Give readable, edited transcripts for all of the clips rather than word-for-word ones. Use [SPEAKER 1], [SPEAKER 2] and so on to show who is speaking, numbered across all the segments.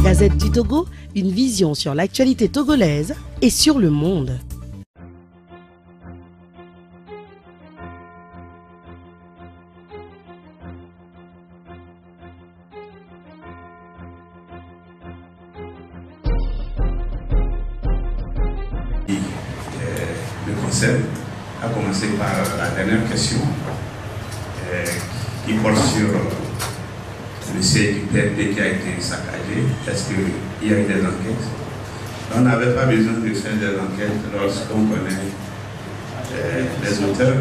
[SPEAKER 1] Gazette du Togo, une vision sur l'actualité togolaise et sur le monde.
[SPEAKER 2] Le concept a commencé par la dernière question qui porte sur le siège du PRP qui a été saccagé. Est-ce qu'il y a eu des enquêtes? On n'avait pas besoin de faire des enquêtes lorsqu'on connaît les auteurs,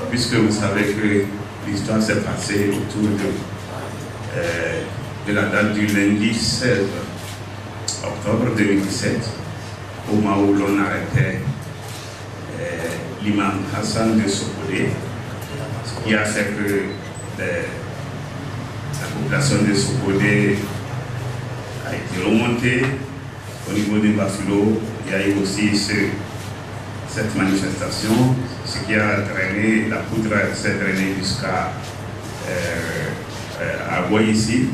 [SPEAKER 2] puisque vous savez que l'histoire s'est passée autour de la date du lundi 16 octobre 2017, au moment où l'on arrêtait l'imam Hassan de Sokode, ce qui a fait que la population de Sokode a été remontée au niveau de Bafilo. Il y a eu aussi cette manifestation, ce qui a traîné, la poudre s'est traînée jusqu'à Boïssi.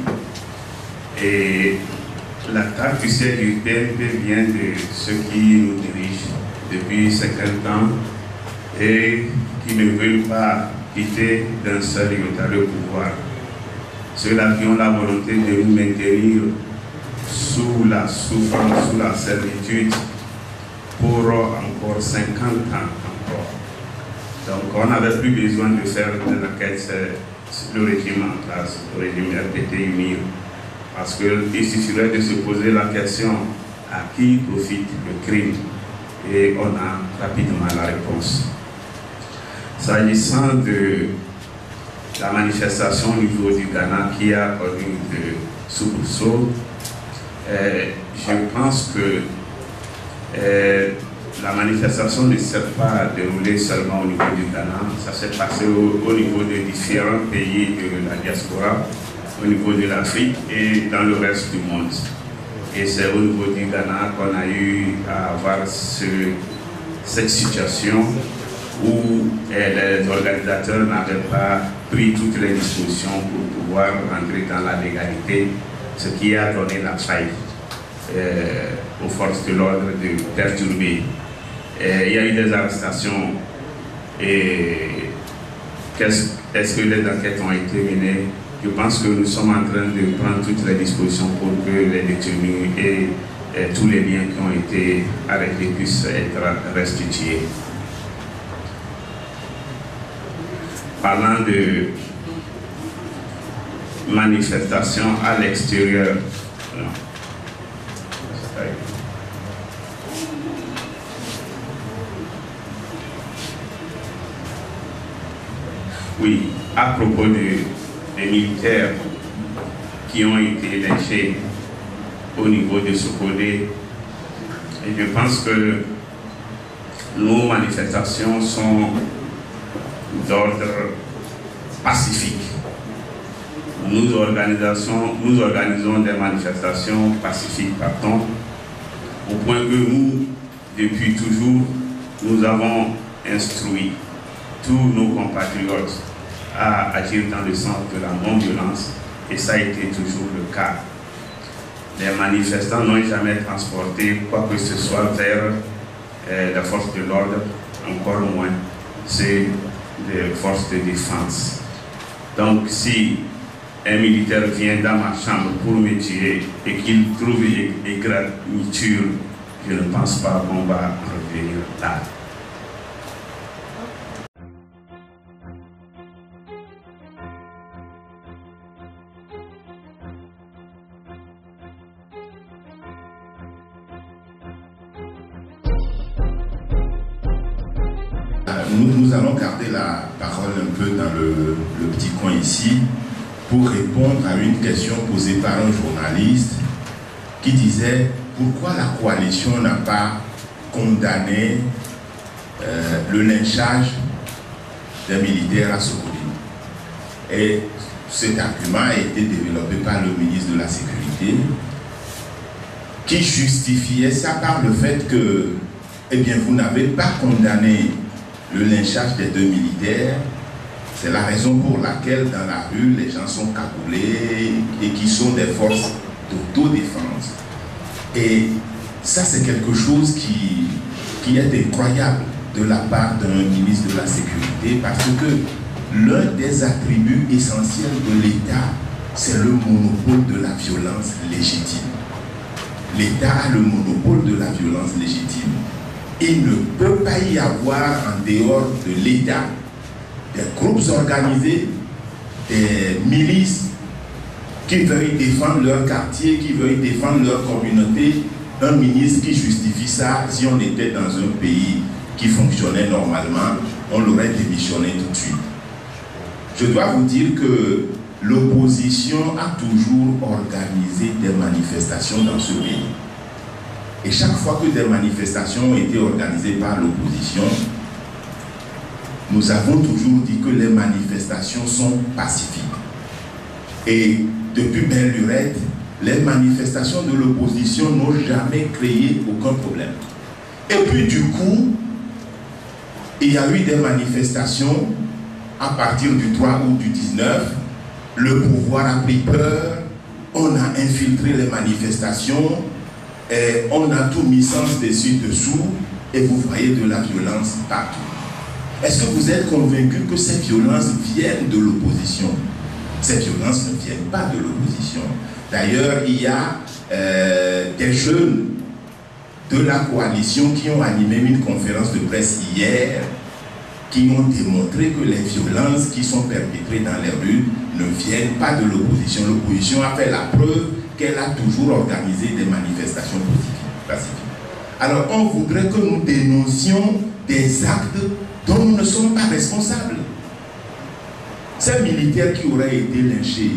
[SPEAKER 2] Et l'attaque du siège du PNP vient de ceux qui nous dirigent depuis 50 ans et qui ne veulent pas quitter d'un seul iota le pouvoir. Ceux-là qui ont la volonté de nous maintenir sous la souffrance, sous la servitude pour encore 50 ans encore. Donc on n'avait plus besoin de faire des enquêtes sur le régime en place, le régime RPT UNIR. Parce qu'il suffirait de se poser la question à qui profite le crime et on a rapidement la réponse. S'agissant de la manifestation au niveau du Ghana qui a connu de soubresauts, je pense que la manifestation ne s'est pas déroulée seulement au niveau du Ghana, ça s'est passé au niveau de différents pays de la diaspora, au niveau de l'Afrique et dans le reste du monde. Et c'est au niveau du Ghana qu'on a eu à avoir cette situation où les organisateurs n'avaient pas pris toutes les dispositions pour pouvoir rentrer dans la légalité, ce qui a donné la faille aux forces de l'ordre de perturber. Il y a eu des arrestations et est-ce que les enquêtes ont été menées? Je pense que nous sommes en train de prendre toutes les dispositions pour que les détenus et tous les biens qui ont été arrêtés puissent être restitués. Parlant de manifestations à l'extérieur, oui, à propos des militaires qui ont été lynchés au niveau de Sokode, et je pense que nos manifestations sont d'ordre pacifique. Nous organisons des manifestations pacifiques, pardon, au point que nous, depuis toujours, nous avons instruit tous nos compatriotes à agir dans le sens de la non-violence, et ça a été toujours le cas. Les manifestants n'ont jamais transporté quoi que ce soit vers la force de l'ordre, encore moins c'est les forces de défense. Donc si un militaire vient dans ma chambre pour me tuer et qu'il trouve égratignure, je ne pense pas qu'on va revenir là.
[SPEAKER 3] Nous allons garder la parole un peu dans le petit coin ici pour répondre à une question posée par un journaliste qui disait pourquoi la coalition n'a pas condamné le lynchage des militaires à Sokode. Et cet argument a été développé par le ministre de la Sécurité qui justifiait ça par le fait que, eh bien, vous n'avez pas condamné le lynchage des 2 militaires. C'est la raison pour laquelle dans la rue, les gens sont cagoulés et qui sont des forces d'autodéfense. Et ça, c'est quelque chose qui est incroyable de la part d'un ministre de la Sécurité, parce que l'un des attributs essentiels de l'État, c'est le monopole de la violence légitime. L'État a le monopole de la violence légitime. Il ne peut pas y avoir en dehors de l'État des groupes organisés, des milices qui veuillent défendre leur quartier, qui veuillent défendre leur communauté. Un ministre qui justifie ça, si on était dans un pays qui fonctionnait normalement, on l'aurait démissionné tout de suite. Je dois vous dire que l'opposition a toujours organisé des manifestations dans ce pays. Et chaque fois que des manifestations ont été organisées par l'opposition, nous avons toujours dit que les manifestations sont pacifiques. Et depuis belle lurette, les manifestations de l'opposition n'ont jamais créé aucun problème. Et puis du coup, il y a eu des manifestations à partir du 3 août du 19. Le pouvoir a pris peur, on a infiltré les manifestations, et on a tout mis sens dessus-dessous, et vous voyez de la violence partout. Est-ce que vous êtes convaincu que ces violences viennent de l'opposition? Ces violences ne viennent pas de l'opposition. D'ailleurs, il y a des jeunes de la coalition qui ont animé une conférence de presse hier, qui ont démontré que les violences qui sont perpétrées dans les rues ne viennent pas de l'opposition. L'opposition a fait la preuve qu'elle a toujours organisé des manifestations pacifiques. Alors on voudrait que nous dénoncions des actes dont nous ne sommes pas responsables. Ces militaires qui auraient été lynchés,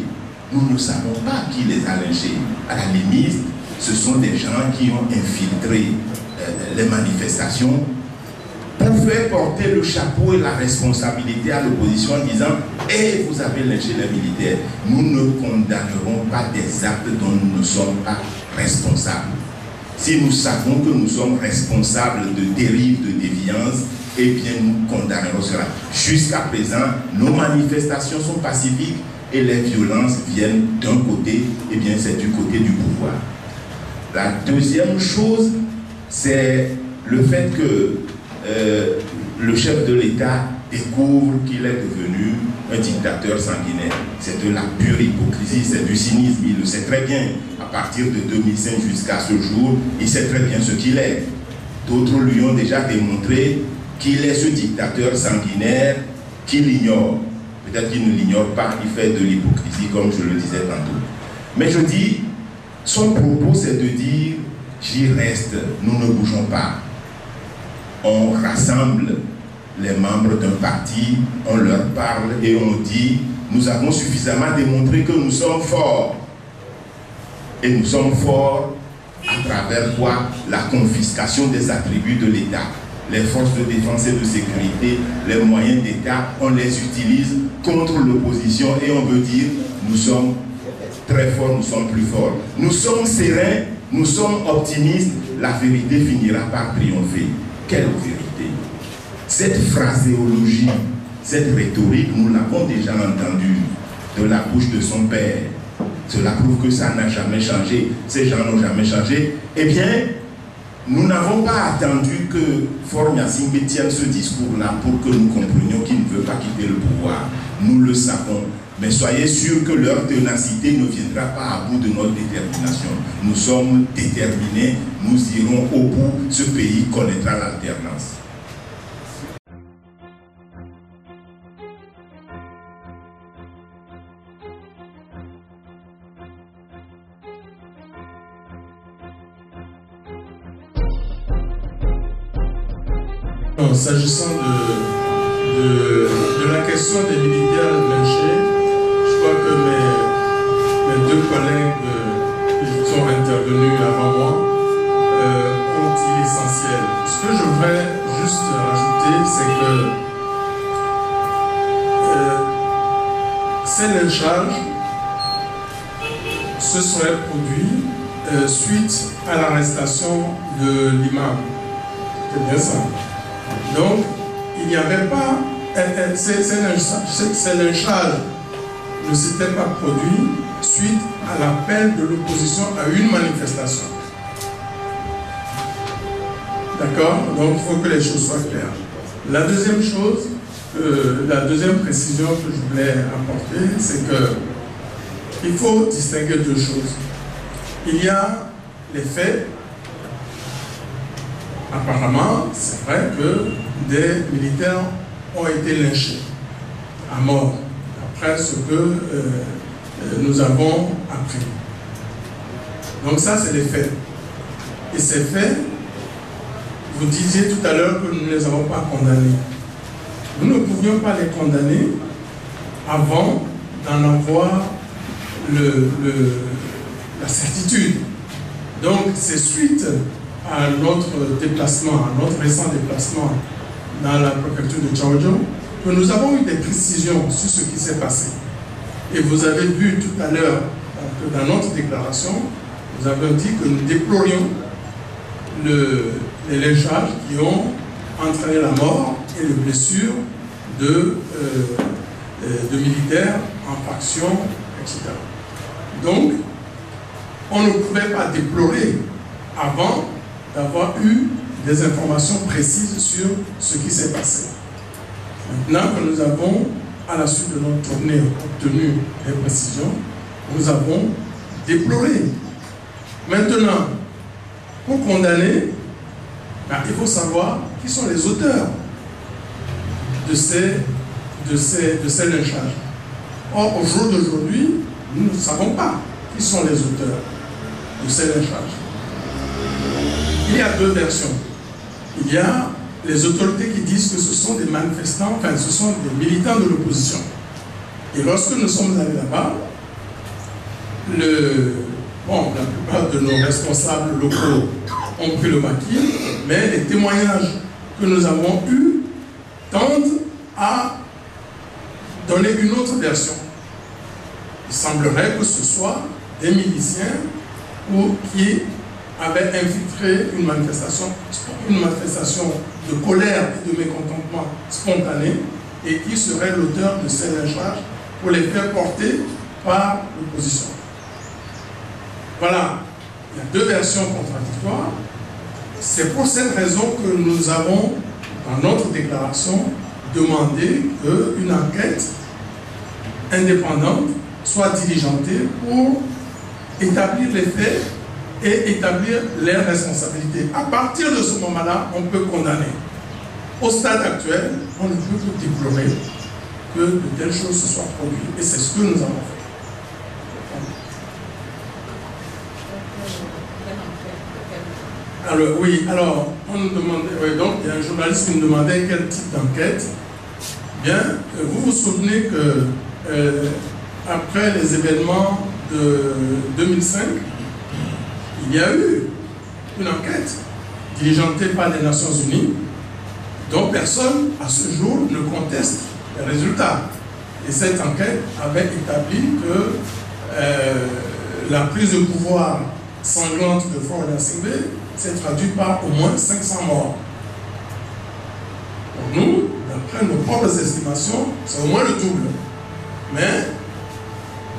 [SPEAKER 3] nous ne savons pas qui les a lynchés. À la limite, ce sont des gens qui ont infiltré les manifestations pour faire porter le chapeau et la responsabilité à l'opposition en disant « Eh, vous avez lynché les militaires ». Nous ne condamnerons pas des actes dont nous ne sommes pas responsables. Si nous savons que nous sommes responsables de dérives, de déviance, eh bien nous condamnerons cela. Jusqu'à présent, nos manifestations sont pacifiques et les violences viennent d'un côté, eh bien c'est du côté du pouvoir. La deuxième chose, c'est le fait que le chef de l'État découvre qu'il est devenu un dictateur sanguinaire. C'est de la pure hypocrisie, c'est du cynisme. Il le sait très bien. À partir de 2005 jusqu'à ce jour, il sait très bien ce qu'il est. D'autres lui ont déjà démontré qu'il est ce dictateur sanguinaire qu'il ignore. Peut-être qu'il ne l'ignore pas, il fait de l'hypocrisie comme je le disais tantôt. Mais je dis, son propos c'est de dire, j'y reste, nous ne bougeons pas. On rassemble les membres d'un parti, on leur parle et on dit, nous avons suffisamment démontré que nous sommes forts. Et nous sommes forts à travers quoi? La confiscation des attributs de l'État. Les forces de défense et de sécurité, les moyens d'État, on les utilise contre l'opposition et on veut dire, nous sommes très forts, nous sommes plus forts. Nous sommes sereins, nous sommes optimistes, la vérité finira par triompher. Quelle vérité? Cette phraséologie, cette rhétorique, nous l'avons déjà entendue de la bouche de son père. Cela prouve que ça n'a jamais changé. Ces gens n'ont jamais changé. Eh bien, nous n'avons pas attendu que Faure Gnassingbé tienne ce discours-là pour que nous comprenions qu'il ne veut pas quitter le pouvoir. Nous le savons. Mais soyez sûrs que leur ténacité ne viendra pas à bout de notre détermination. Nous sommes déterminés, nous irons au bout, ce pays connaîtra l'alternance.
[SPEAKER 4] S'agissant de la question des militaires lynchés, je crois que mes deux collègues qui sont intervenus avant moi ont dit l'essentiel. Ce que je voudrais juste rajouter, c'est que ces lynchages se seraient produits suite à l'arrestation de l'imam. C'est bien ça. Donc, il n'y avait pas ces lynchages ne s'était pas produit suite à l'appel de l'opposition à une manifestation. D'accord? Donc il faut que les choses soient claires. La deuxième chose, la deuxième précision que je voulais apporter, c'est que il faut distinguer deux choses. Il y a les faits. Apparemment, c'est vrai que des militaires ont été lynchés à mort, après ce que nous avons appris. Donc ça, c'est les faits. Et ces faits, vous disiez tout à l'heure que nous ne les avons pas condamnés. Nous ne pouvions pas les condamner avant d'en avoir la certitude. Donc, c'est suite à notre déplacement, à notre récent déplacement dans la préfecture de Tchaoudjou, que nous avons eu des précisions sur ce qui s'est passé. Et vous avez vu tout à l'heure que dans notre déclaration, nous avons dit que nous déplorions les lynchages qui ont entraîné la mort et les blessures de militaires en faction, etc. Donc, on ne pouvait pas déplorer avant d'avoir eu des informations précises sur ce qui s'est passé. Maintenant que nous avons, à la suite de notre tournée, obtenu des précisions, nous avons déploré. Maintenant, pour condamner, il faut savoir qui sont les auteurs de ces lynchages. Or, au jour d'aujourd'hui, nous ne savons pas qui sont les auteurs de ces lynchages. Il y a deux versions. Il y a les autorités qui disent que ce sont des manifestants, enfin ce sont des militants de l'opposition. Et lorsque nous sommes allés là-bas, la plupart de nos responsables locaux ont pris le maquis, mais les témoignages que nous avons eus tendent à donner une autre version. Il semblerait que ce soit des miliciens qui avaient infiltré une manifestation de colère et de mécontentement spontané et qui serait l'auteur de ces lynchages pour les faire porter par l'opposition. Voilà, il y a deux versions contradictoires. C'est pour cette raison que nous avons, dans notre déclaration, demandé qu'une enquête indépendante soit diligentée pour établir les faits et établir les responsabilités. À partir de ce moment-là, on peut condamner. Au stade actuel, on ne peut que déplorer que de telles choses se soient produites. Et c'est ce que nous avons fait. Alors, on nous demandait, donc il y a un journaliste qui nous demandait quel type d'enquête. Bien, vous vous souvenez que après les événements de 2005, il y a eu une enquête diligentée par les Nations Unies dont personne à ce jour ne conteste les résultats. Et cette enquête avait établi que la prise de pouvoir sanglante de Faure Gnassingbé s'est traduite par au moins 500 morts. Pour nous, d'après nos propres estimations, c'est au moins le double. Mais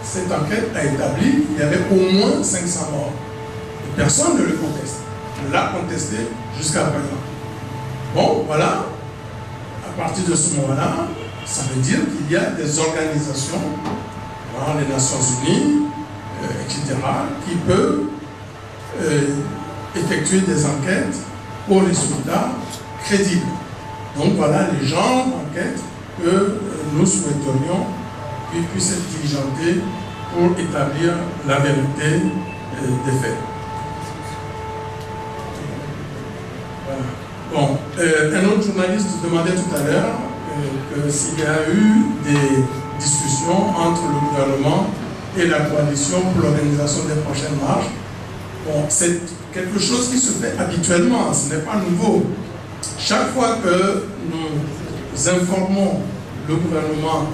[SPEAKER 4] cette enquête a établi qu'il y avait au moins 500 morts. Et personne ne le conteste. Ne l'a contesté jusqu'à présent. Bon, voilà. À partir de ce moment-là, ça veut dire qu'il y a des organisations dans les Nations Unies, etc., qui peuvent effectuer des enquêtes pour les résultats crédibles. Donc voilà les genres d'enquêtes que nous souhaiterions qu'ils puissent être diligentés pour établir la vérité des faits. Voilà. Bon, un autre journaliste demandait tout à l'heure s'il y a eu des discussions entre le gouvernement et la coalition pour l'organisation des prochaines marches. Bon, c'est quelque chose qui se fait habituellement, ce n'est pas nouveau. Chaque fois que nous informons le gouvernement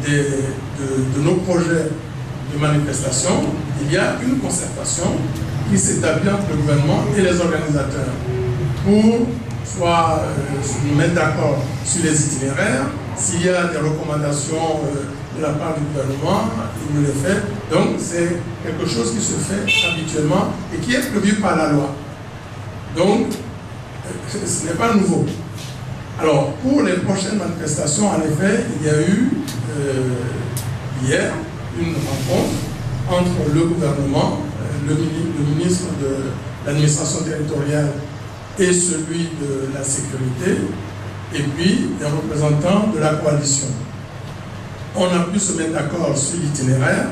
[SPEAKER 4] de nos projets de manifestation, il y a une concertation qui s'établit entre le gouvernement et les organisateurs pour soit nous mettre d'accord sur les itinéraires, S'il y a des recommandations de la part du gouvernement, il me les fait. Donc c'est quelque chose qui se fait habituellement et qui est prévu par la loi. Donc ce n'est pas nouveau. Alors pour les prochaines manifestations, en effet, il y a eu hier une rencontre entre le gouvernement, le ministre de l'administration territoriale et celui de la sécurité, et puis des représentants de la coalition. On a pu se mettre d'accord sur l'itinéraire.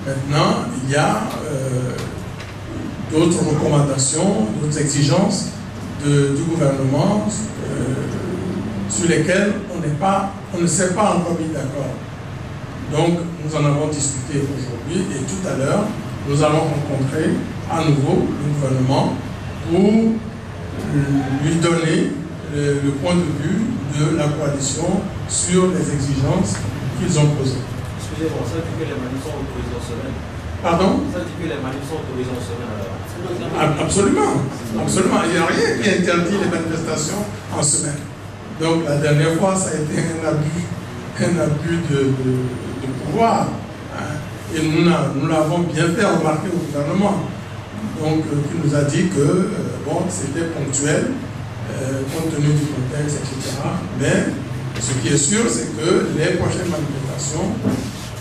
[SPEAKER 4] Maintenant, il y a d'autres recommandations, d'autres exigences du gouvernement sur lesquelles on ne s'est pas encore mis d'accord. Donc, nous en avons discuté aujourd'hui et tout à l'heure, nous allons rencontrer à nouveau le gouvernement pour lui donner le point de vue de la coalition sur les exigences qu'ils ont posées.
[SPEAKER 5] Excusez-moi, ça dit que les manifs sont autorisés en semaine.
[SPEAKER 4] Pardon?
[SPEAKER 5] Ça dit que les manifs sont autorisés en semaine alors.
[SPEAKER 4] Absolument, absolument. Il n'y a rien qui interdit les manifestations en semaine. Donc la dernière fois, ça a été un abus de pouvoir. Hein. Et nous l'avons bien fait remarquer au gouvernement. Donc, qui nous a dit que bon, c'était ponctuel, compte tenu du contexte, etc. Mais ce qui est sûr, c'est que les prochaines manifestations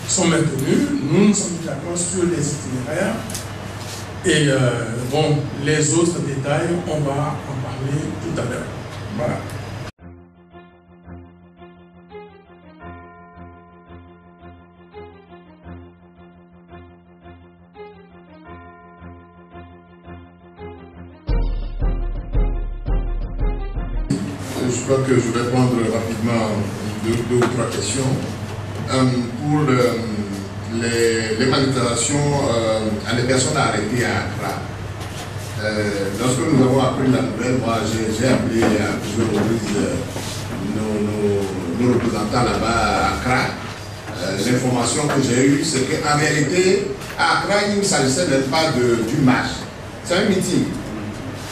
[SPEAKER 4] sont maintenues. Nous nous sommes mis d'accord sur les itinéraires. Et bon, les autres détails, on va en parler tout à l'heure. Voilà.
[SPEAKER 6] Je crois que je vais prendre rapidement deux ou trois questions. Pour les manifestations à des personnes arrêtées à Accra. Lorsque nous avons appris la nouvelle, moi j'ai appelé à plusieurs reprises nos représentants là-bas à Accra. L'information que j'ai eue, c'est qu'en réalité, à Accra, il ne s'agissait même pas d'une marche. C'est un meeting.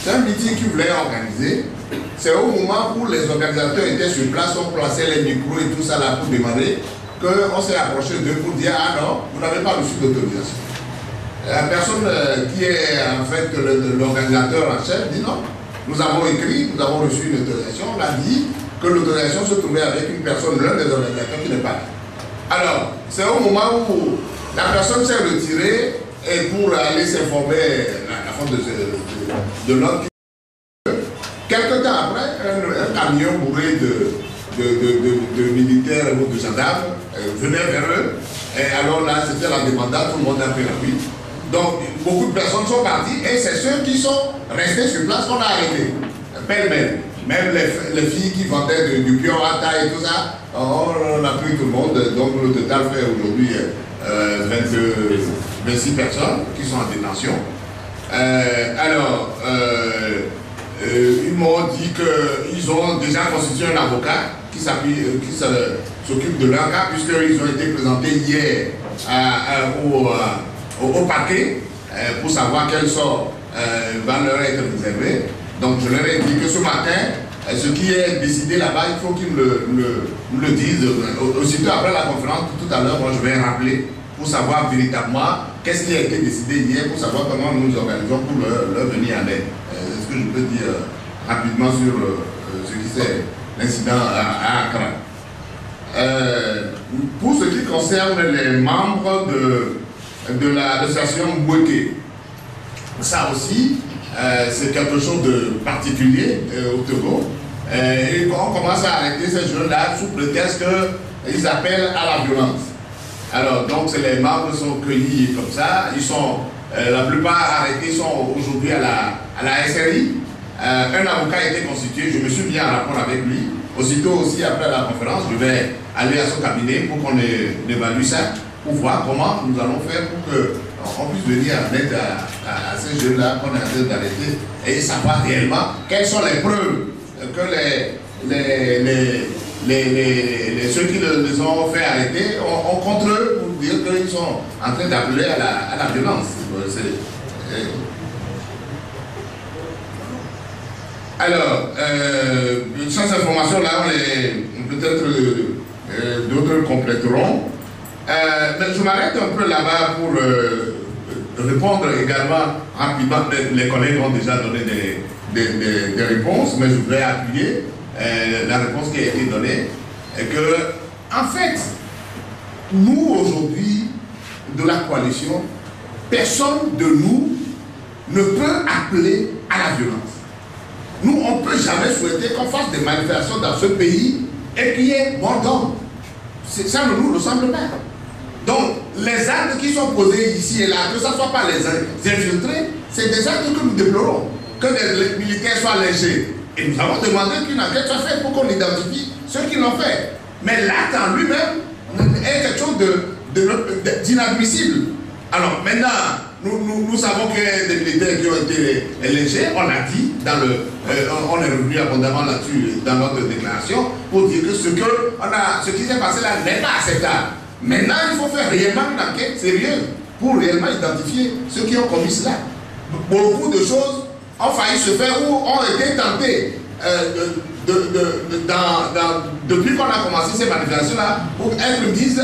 [SPEAKER 6] C'est un meeting qu'ils voulaient organiser. C'est au moment où les organisateurs étaient sur place, on plaçait les micros et tout ça là pour demander, qu'on s'est approché d'eux pour dire « Ah non, vous n'avez pas reçu d'autorisation ». La personne qui est en fait l'organisateur en chef dit « Non, nous avons écrit, nous avons reçu une autorisation, on a dit que l'autorisation se trouvait avec une personne, l'un des organisateurs qui n'est pas là ». Alors, c'est au moment où la personne s'est retirée et pour aller s'informer à fond de l'autre. Quelque temps après, un camion bourré de militaires ou de gendarmes venait vers eux. Et alors là, c'était la demandade, tout le monde a pris la fuite. Donc, beaucoup de personnes sont parties et c'est ceux qui sont restés sur place qu'on a arrêtés. Pêle-mêle. Même les filles qui vendaient du pion à taille et tout ça, on a pris tout le monde. Donc, le total fait aujourd'hui 26 personnes qui sont en détention. Ils m'ont dit qu'ils ont déjà constitué un avocat qui s'occupe de leur cas, puisqu'ils ont été présentés hier au parquet pour savoir quel sort va leur être réservé. Donc je leur ai dit que ce matin, ce qui est décidé là-bas, il faut qu'ils me le disent. Aussitôt après la conférence, tout à l'heure, moi je vais rappeler pour savoir véritablement qu'est-ce qui a été décidé hier, pour savoir comment nous nous organisons pour leur venir en aide. Est-ce que je peux dire rapidement sur ce qui c'est l'incident à Accra. Pour ce qui concerne les membres de l'association Mbweke, ça aussi, c'est quelque chose de particulier au Togo. Et on commence à arrêter ces jeunes-là sous prétexte qu'ils appellent à la violence. Alors, donc, les membres sont cueillis comme ça. Ils sont, la plupart arrêtés sont aujourd'hui à la SRI. Un avocat a été constitué. Je me suis mis en rapport avec lui. Aussitôt aussi, après la conférence, je vais aller à son cabinet pour qu'on évalue ça, pour voir comment nous allons faire pour qu'on puisse venir en aide à ces jeunes-là qu'on est en train d'arrêter et savoir réellement quelles sont les preuves que ceux qui les ont fait arrêter ont contre eux pour dire qu'ils sont en train d'appeler à la violence. Alors, sans information là, peut-être d'autres compléteront. Mais je m'arrête un peu là-bas pour répondre également rapidement. Les collègues ont déjà donné des réponses, mais je voudrais appuyer la réponse qui a été donnée. Et que, en fait, nous aujourd'hui, de la coalition, personne de nous ne peut appeler à la violence. Nous, on ne peut jamais souhaiter qu'on fasse des manifestations dans ce pays et qu'il y ait mort d'homme. Ça ne nous ressemble pas. Donc, les actes qui sont posés ici et là, que ce ne soit pas les infiltrés, c'est des actes que nous déplorons. Que les militaires soient lynchés. Et nous avons demandé qu'une enquête soit faite pour qu'on identifie ceux qui l'ont fait. Mais l'acte en lui-même est quelque chose d'inadmissible. Alors maintenant, nous savons qu'il y a des militaires qui ont été lynchés. On a dit, on est revenu abondamment là-dessus dans notre déclaration, pour dire que ce qui s'est passé là n'est pas acceptable. Maintenant, il faut faire réellement une enquête sérieuse pour réellement identifier ceux qui ont commis cela. Beaucoup de choses ont failli se faire ou ont été tentées depuis qu'on a commencé ces manifestations-là pour être mises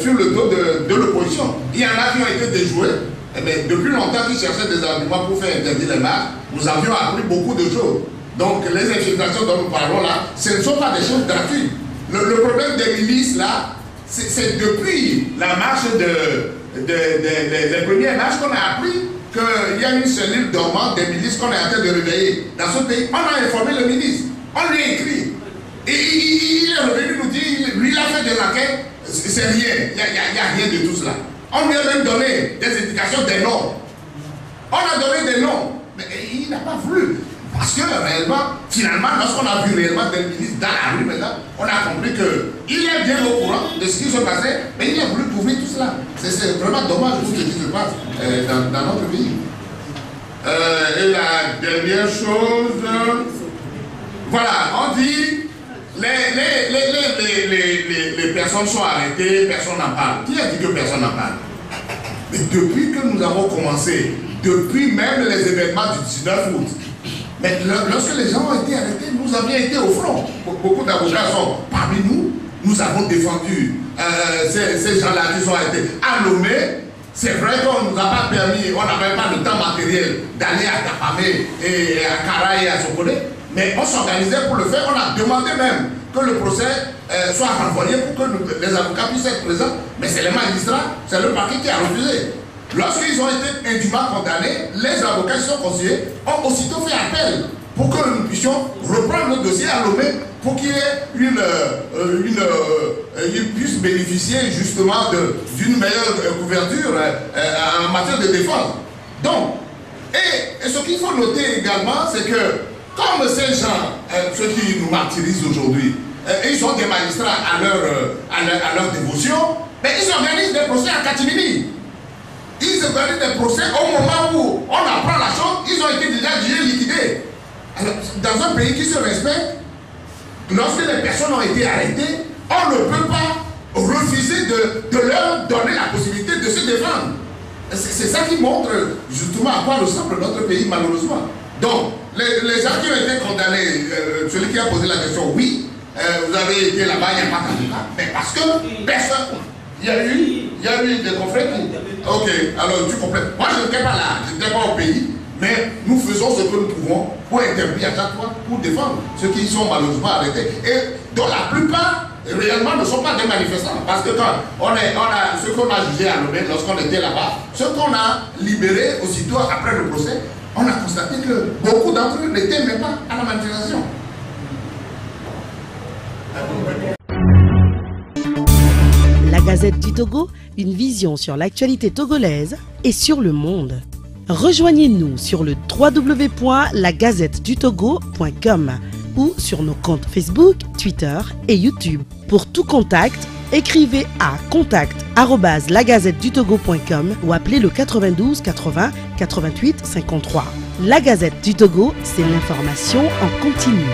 [SPEAKER 6] sur le dos de l'opposition. Il y en a qui ont été déjoués, mais depuis longtemps qu'ils cherchaient des arguments pour faire interdire les marches, nous avions appris beaucoup de choses. Donc les infiltrations dont nous parlons là, ce ne sont pas des choses gratuites. Le problème des milices là, c'est depuis la marche les premières marches qu'on a appris qu'il y a une cellule dormante des milices qu'on est en train de réveiller dans ce pays. On a informé le ministre, on lui a écrit. Et il est revenu nous dire, lui il a fait des enquêtes, c'est rien, il n'y a rien de tout cela. On lui a même donné des indications, des noms. On a donné des noms, mais il n'a pas voulu. Parce que réellement, finalement, lorsqu'on a vu réellement des ministres dans la rue maintenant, on a compris qu'il est bien au courant de ce qui se passait, mais il a voulu couvrir tout cela. C'est vraiment dommage tout ce qui se passe dans notre pays. Et la dernière chose, voilà, on dit les personnes sont arrêtées, personne n'en parle. Qui a dit que personne n'en parle? Mais depuis que nous avons commencé, depuis même les événements du 19 août, mais lorsque les gens ont été arrêtés, nous avions été au front. Beaucoup d'avocats sont parmi nous. Nous avons défendu ces gens-là qui sont été à Lomé. C'est vrai qu'on ne nous a pas permis, on n'avait pas le temps matériel d'aller à Kapamé et à Kara et à Sokone. Mais on s'organisait pour le faire. On a demandé même que le procès soit renvoyé pour que les avocats puissent être présents. Mais c'est les magistrats, c'est le parquet qui a refusé. Lorsqu'ils ont été indûment condamnés, les avocats qui sont conseillers ont aussitôt fait appel pour que nous puissions reprendre le dossier à Lomé pour qu'il y ait ils puissent bénéficier justement d'une meilleure couverture en matière de défense. Donc, et ce qu'il faut noter également, c'est que comme ces gens, ceux qui nous martyrisent aujourd'hui, ils ont des magistrats à leur dévotion, mais ils organisent des procès à Katimini. Ils organisent des procès au moment où on apprend la chose, ils ont été déjà jugés, liquidés. Alors, dans un pays qui se respecte, lorsque les personnes ont été arrêtées, on ne peut pas refuser de leur donner la possibilité de se défendre. C'est ça qui montre justement à quoi ressemble notre pays, malheureusement. Donc, les gens qui ont été condamnés, celui qui a posé la question, oui, vous avez été là-bas, il n'y a pas d'avocat, mais parce que personne. Il y a eu des confrères qui... Ok, alors tu comprends. Moi, je n'étais pas là, je n'étais pas au pays, mais nous faisons ce que nous pouvons pour intervenir à chaque fois, pour défendre ceux qui sont malheureusement arrêtés. Et dont la plupart, réellement, ne sont pas des manifestants. Parce que quand ceux qu'on a jugés à Lomé, lorsqu'on était là-bas, ceux qu'on a libérés aussitôt après le procès, on a constaté que beaucoup d'entre eux n'étaient même pas à la manifestation.
[SPEAKER 1] La Gazette du Togo, une vision sur l'actualité togolaise et sur le monde. Rejoignez-nous sur le www.lagazettedutogo.com ou sur nos comptes Facebook, Twitter et YouTube. Pour tout contact, écrivez à contact@lagazettedutogo.com ou appelez le 92 80 88 53. La Gazette du Togo, c'est l'information en continu.